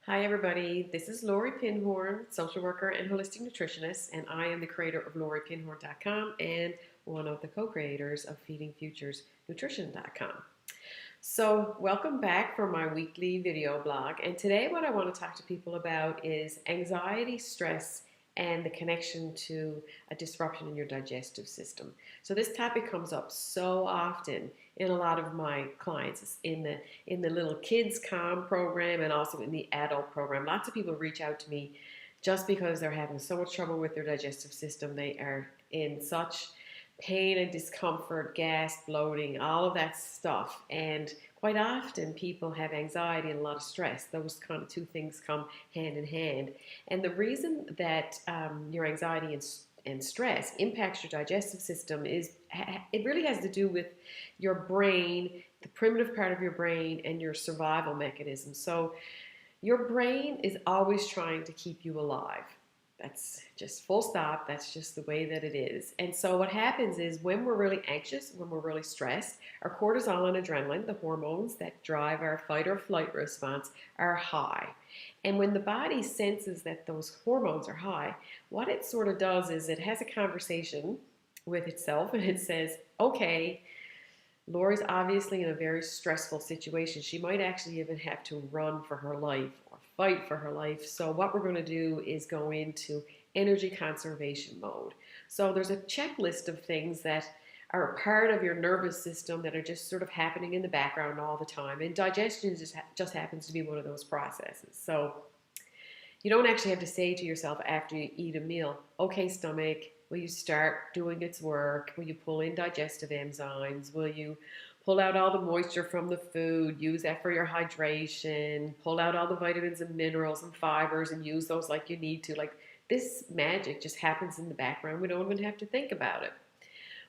Hi, everybody. This is Lori Pinhorn, social worker and holistic nutritionist, and I am the creator of LoriPinhorn.com and one of the co-creators of FeedingFuturesNutrition.com. So, welcome back for my weekly video blog. And today, what I want to talk to people about is anxiety, stress, and the connection to a disruption in your digestive system. So, this topic comes up so often in a lot of my clients in the little kids calm program and also in the adult program. Lots of people reach out to me just because they're having so much trouble with their digestive system. They are in such pain and discomfort, gas, bloating, all of that stuff. And quite often people have anxiety and a lot of stress. Those kind of two things come hand in hand. And the reason that your anxiety and stress impacts your digestive system is it really has to do with your brain, the primitive part of your brain, and your survival mechanism. So your brain is always trying to keep you alive. That's just full stop. That's just the way that it is. And so what happens is when we're really anxious, when we're really stressed, our cortisol and adrenaline, the hormones that drive our fight or flight response, are high. And when the body senses that those hormones are high, what it sort of does is it has a conversation with itself and it says, okay, Lori's obviously in a very stressful situation. She might actually even have to run for her life or fight for her life. So what we're going to do is go into energy conservation mode. So there's a checklist of things that are a part of your nervous system that are just sort of happening in the background all the time. And digestion just happens to be one of those processes. So you don't actually have to say to yourself after you eat a meal, okay, stomach, will you start doing its work? Will you pull in digestive enzymes? Will you pull out all the moisture from the food, use that for your hydration, pull out all the vitamins and minerals and fibers and use those like you need to? Like, this magic just happens in the background. We don't even have to think about it.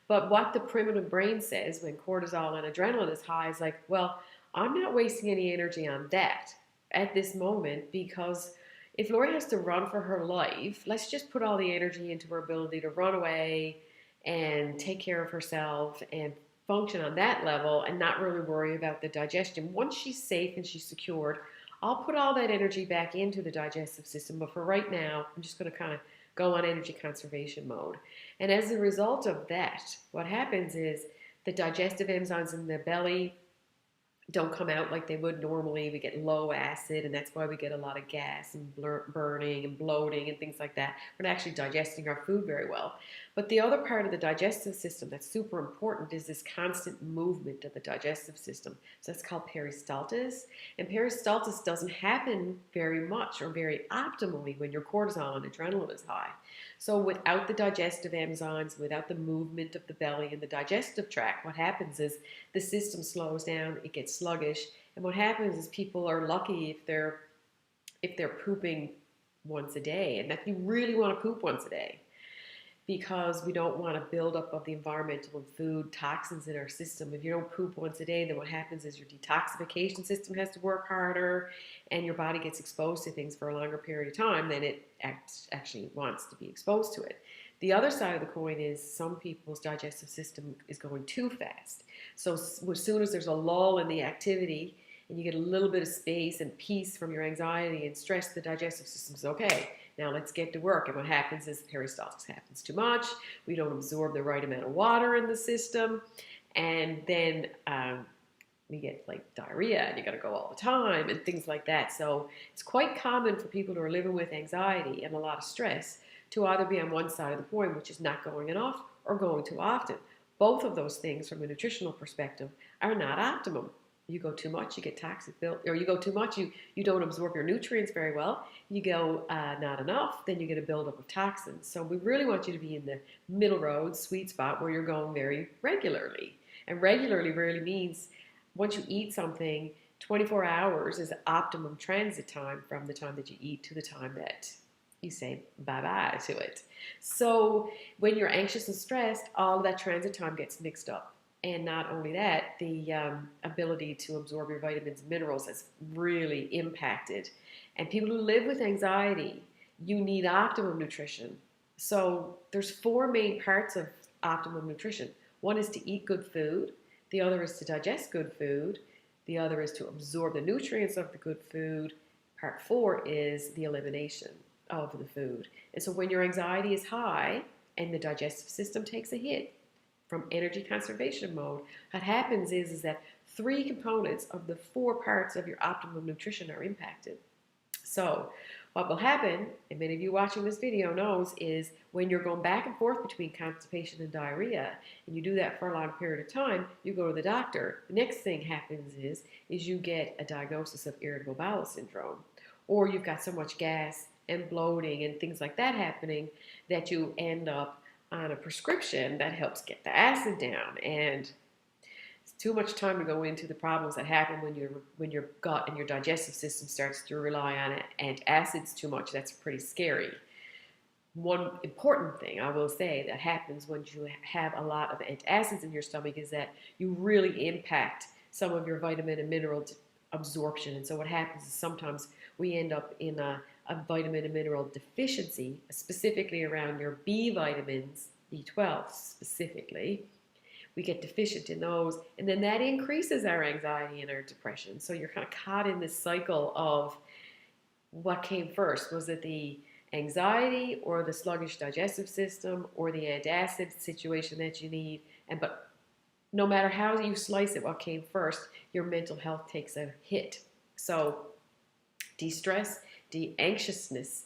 But what the primitive brain says when cortisol and adrenaline is high is like, well, I'm not wasting any energy on that at this moment, because if Lori has to run for her life, let's just put all the energy into her ability to run away and take care of herself and function on that level and not really worry about the digestion. Once she's safe and she's secured, I'll put all that energy back into the digestive system. But for right now, I'm just going to kind of go on energy conservation mode. And as a result of that, what happens is the digestive enzymes in the belly don't come out like they would normally. We get low acid, and that's why we get a lot of gas and burning and bloating and things like that. We're not actually digesting our food very well. But the other part of the digestive system that's super important is this constant movement of the digestive system. So that's called peristaltis. And peristaltis doesn't happen very much or very optimally when your cortisol and adrenaline is high. So without the digestive enzymes, without the movement of the belly and the digestive tract, what happens is the system slows down, it gets sluggish, and what happens is people are lucky if they're pooping once a day, and that you really want to poop once a day, because we don't want a buildup of the environmental and food toxins in our system. If you don't poop once a day, then what happens is your detoxification system has to work harder and your body gets exposed to things for a longer period of time than it actually wants to be exposed to it. The other side of the coin is some people's digestive system is going too fast. So as soon as there's a lull in the activity and you get a little bit of space and peace from your anxiety and stress, the digestive system is okay. Now let's get to work. And what happens is peristalsis happens too much. We don't absorb the right amount of water in the system. And then we get like diarrhea and you got to go all the time and things like that. So it's quite common for people who are living with anxiety and a lot of stress to either be on one side of the coin, which is not going enough, or going too often. Both of those things from a nutritional perspective are not optimum. You go too much, you get toxic built, or you go too much, you don't absorb your nutrients very well. You go not enough, then you get a buildup of toxins. So we really want you to be in the middle road, sweet spot, where you're going very regularly. And regularly really means once you eat something, 24 hours is optimum transit time from the time that you eat to the time that you say bye-bye to it. So when you're anxious and stressed, all of that transit time gets mixed up. And not only that, the ability to absorb your vitamins and minerals is really impacted. And people who live with anxiety, you need optimum nutrition. So there's four main parts of optimum nutrition. One is to eat good food. The other is to digest good food. The other is to absorb the nutrients of the good food. Part 4 is the elimination of the food. And so when your anxiety is high and the digestive system takes a hit from energy conservation mode, what happens is that 3 components of the 4 parts of your optimum nutrition are impacted. So what will happen, and many of you watching this video knows, is when you're going back and forth between constipation and diarrhea, and you do that for a long period of time, you go to the doctor. The next thing happens is you get a diagnosis of irritable bowel syndrome, or you've got so much gas and bloating and things like that happening that you end up on a prescription that helps get the acid down. And too much time to go into the problems that happen when your gut and your digestive system starts to rely on antacids too much. That's pretty scary. One important thing I will say that happens when you have a lot of antacids in your stomach is that you really impact some of your vitamin and mineral absorption. And so what happens is sometimes we end up in a vitamin and mineral deficiency, specifically around your B vitamins, B12 specifically. We get deficient in those, and then that increases our anxiety and our depression. So you're kind of caught in this cycle of what came first. Was it the anxiety or the sluggish digestive system or the antacid situation that you need? But no matter how you slice it, what came first, your mental health takes a hit. So de-stress, de-anxiousness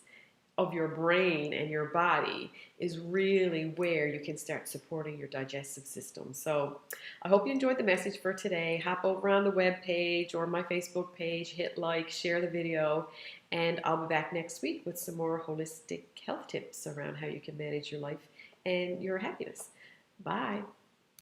of your brain and your body is really where you can start supporting your digestive system. So I hope you enjoyed the message for today. Hop over on the web page or my Facebook page, hit like, share the video, and I'll be back next week with some more holistic health tips around how you can manage your life and your happiness. Bye.